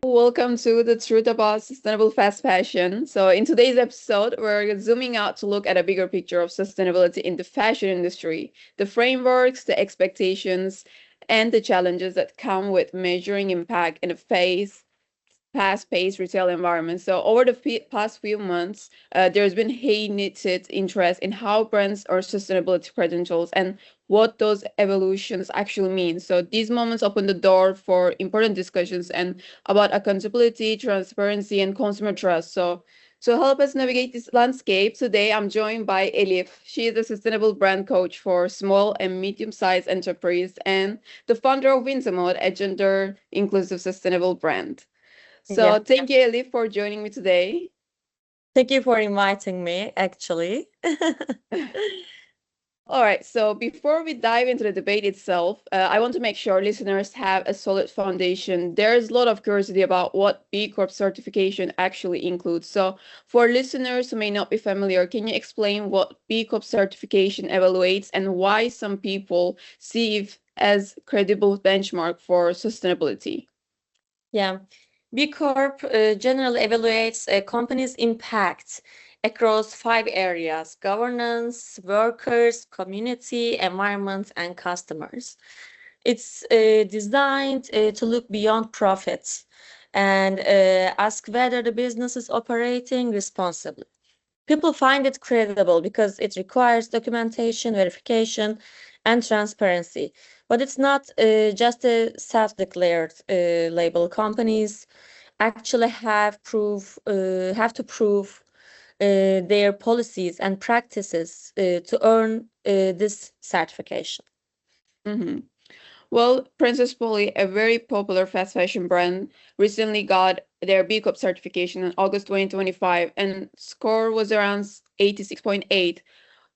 Welcome to the truth about sustainable fast fashion. So, in today's episode, we're zooming out to look at a bigger picture of sustainability in the fashion industry, the frameworks, the expectations, and the challenges that come with measuring impact in a fast-paced retail environment. So, over the past few months, there's been heighned interest in how brands are sustainability credentials and what those evolutions actually mean. So, these moments open the door for important discussions and about accountability, transparency, and consumer trust. So, to help us navigate this landscape, today I'm joined by Elif. She is a sustainable brand coach for small and medium-sized enterprise and the founder of Wintermode, a gender-inclusive sustainable brand. So Yeah, thank you, Elif, for joining me today. thank you for inviting me, actually. All right, so before we dive into the debate itself, I want to make sure listeners have a solid foundation. There's a lot of curiosity about what B Corp certification actually includes. So, for listeners who may not be familiar, can you explain what B Corp certification evaluates and why some people see it as credible benchmark for sustainability? Yeah, B Corp generally evaluates a company's impact across 5 areas: governance, workers, community, environment, and customers. It's designed to look beyond profits and ask whether the business is operating responsibly. People find it credible because it requires documentation, verification, and transparency. But it's not just a self-declared label. Companies actually have to prove their policies and practices to earn this certification. Mhm. Well, Princess Polly, a very popular fast fashion brand, recently got their B Corp certification in August 2025, and score was around 86.8.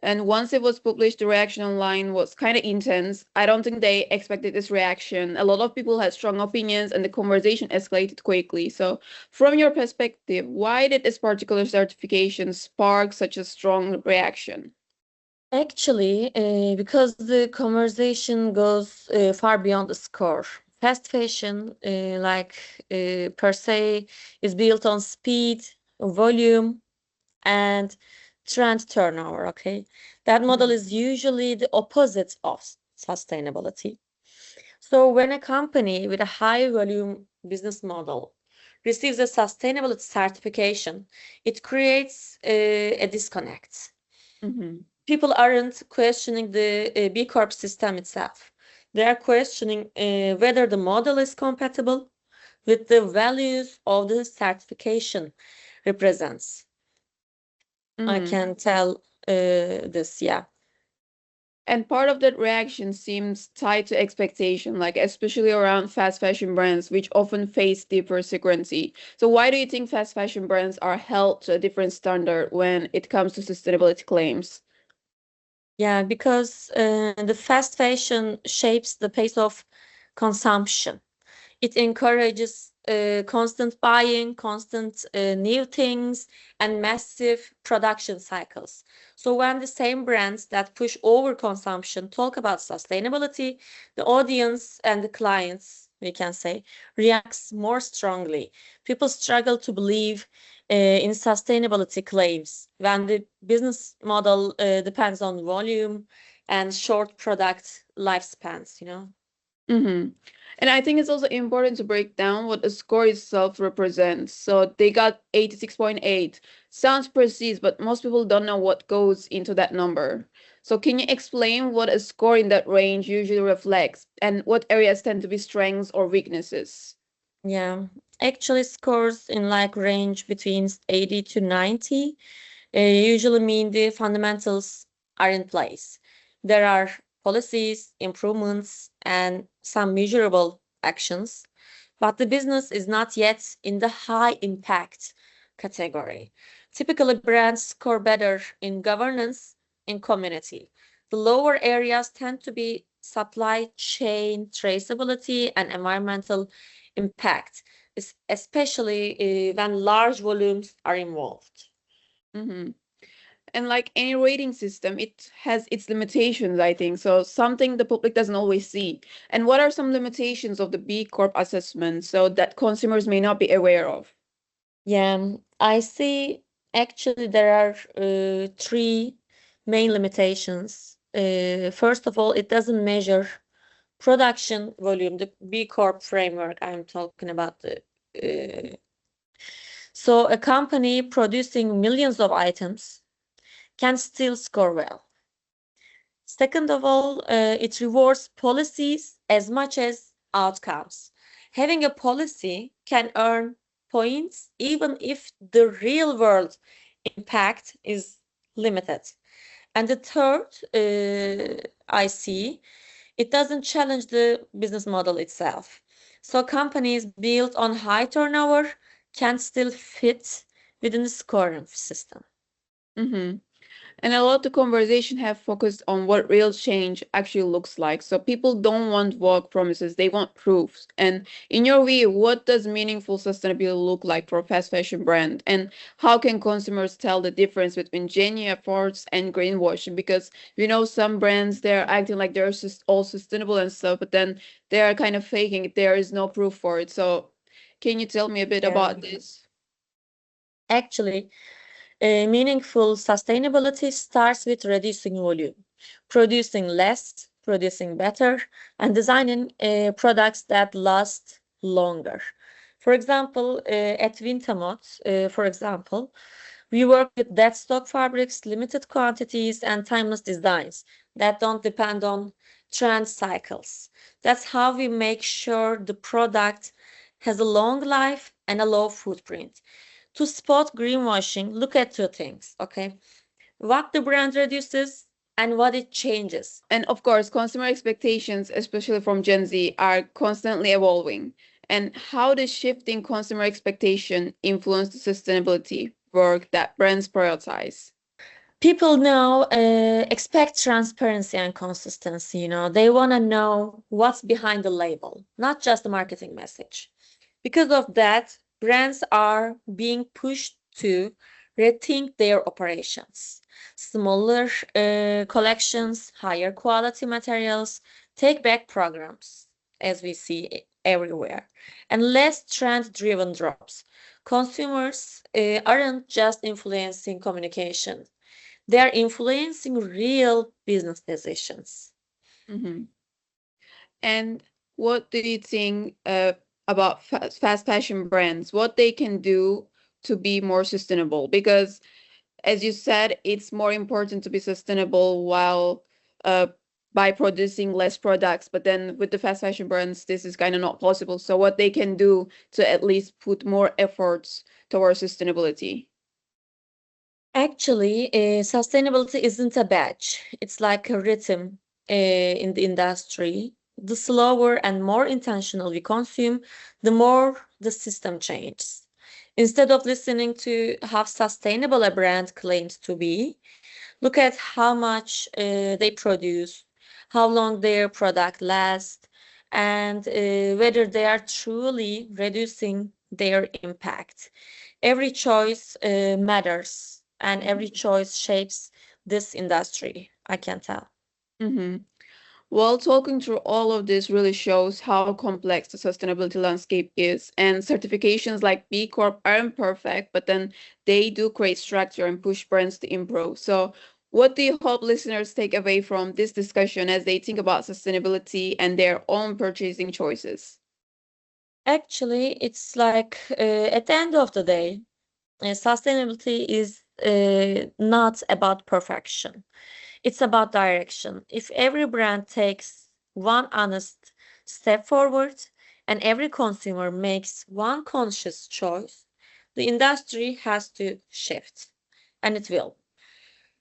And once it was published, the reaction online was kind of intense. I don't think they expected this reaction. A lot of people had strong opinions, and the conversation escalated quickly. So, from your perspective, why did this particular certification spark such a strong reaction? Actually, because the conversation goes far beyond the score. Fast fashion, per se, is built on speed, volume, and trend turnover. Okay, that model is usually the opposite of sustainability. So when a company with a high volume business model receives a sustainability certification, it creates a disconnect. Mhm. People aren't questioning the B Corp system itself. They are questioning whether the model is compatible with the values of the certification represents. I Mhm. can tell this, yeah. And part of that reaction seems tied to expectation, like especially around fast fashion brands, which often face deeper secrecy. So why do you think fast fashion brands are held to a different standard when it comes to sustainability claims? Yeah, because the fast fashion shapes the pace of consumption. It encourages constant buying, constant new things, and massive production cycles. So when the same brands that push overconsumption talk about sustainability, the audience and the clients, we can say, reacts more strongly. People struggle to believe in sustainability claims when the business model depends on volume and short product lifespans, you know? Mm-hmm. And I think it's also important to break down what the score itself represents. So they got 86.8. Sounds precise, but most people don't know what goes into that number. So can you explain what a score in that range usually reflects and what areas tend to be strengths or weaknesses? Yeah, actually scores in like range between 80 to 90 usually mean the fundamentals are in place. There are policies, improvements, and some measurable actions, but the business is not yet in the high impact category. Typically, brands score better in governance in community. The lower areas tend to be supply chain traceability and environmental impact, especially when large volumes are involved. Mm-hmm. And like any rating system, it has its limitations, I think. So something the public doesn't always see. And what are some limitations of the B Corp assessment so that consumers may not be aware of? Yeah, I see actually there are three main limitations. First of all, it doesn't measure production volume, the B Corp framework I'm talking about. So a company producing millions of items can still score well. Second of all, it rewards policies as much as outcomes. Having a policy can earn points even if the real world impact is limited. And the third, I see, it doesn't challenge the business model itself. So companies built on high turnover can still fit within the scoring system. Mm-hmm. And a lot of the conversation have focused on what real change actually looks like. So people don't want vague promises, they want proofs. And in your view, what does meaningful sustainability look like for a fast fashion brand? And how can consumers tell the difference between genuine efforts and greenwashing? Because we know some brands, they're acting like they're just all sustainable and stuff, but then they are kind of faking it. There is no proof for it. So can you tell me a bit Yeah. about this? Actually, meaningful sustainability starts with reducing volume, producing less, producing better, and designing products that last longer. For example, at Vintamot, for example, we work with dead stock fabrics, limited quantities, and timeless designs that don't depend on trend cycles. That's how we make sure the product has a long life and a low footprint. To spot greenwashing, look at two things, okay? What the brand reduces and what it changes. And of course, consumer expectations, especially from Gen Z, are constantly evolving. And how does shifting consumer expectation influence the sustainability work that brands prioritize? People now expect transparency and consistency. They want to know what's behind the label, not just the marketing message. Because of that, brands are being pushed to rethink their operations. Smaller collections, higher quality materials, take back programs, as we see everywhere, and less trend driven drops. Consumers aren't just influencing communication, they are influencing real business decisions. Hmm. And what do you think about fast fashion brands? What they can do to be more sustainable? Because as you said, it's more important to be sustainable while uh, by producing less products. But then with the fast fashion brands, this is kind of not possible. So what they can do to at least put more efforts towards sustainability. Actually, sustainability isn't a badge. It's like a rhythm in the industry. The slower and more intentional we consume, the more the system changes. Instead of listening to how sustainable a brand claims to be, look at how much they produce, how long their product lasts, and whether they are truly reducing their impact. Every choice matters, and every choice shapes this industry, I can tell. Mm-hmm. Well, talking through all of this really shows how complex the sustainability landscape is, and certifications like B Corp aren't perfect, but then they do create structure and push brands to improve. So, what do you hope listeners take away from this discussion as they think about sustainability and their own purchasing choices? Actually, it's like at the end of the day, sustainability is not about perfection. It's about direction. If every brand takes one honest step forward and every consumer makes one conscious choice, the industry has to shift, and it will.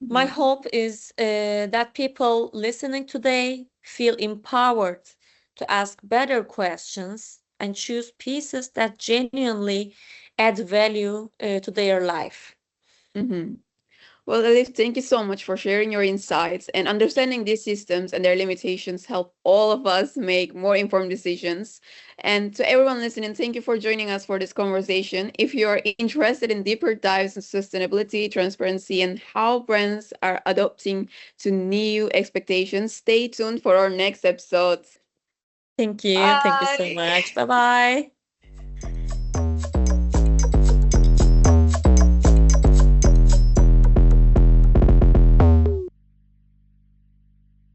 My Mhm. hope is that people listening today feel empowered to ask better questions and choose pieces that genuinely add value to their life. Mhm. Well, Elif, thank you so much for sharing your insights, and understanding these systems and their limitations help all of us make more informed decisions. And to everyone listening, thank you for joining us for this conversation. If you are interested in deeper dives in sustainability, transparency, and how brands are adopting to new expectations, stay tuned for our next episodes. Thank you. Thank you so Bye. much. Bye bye.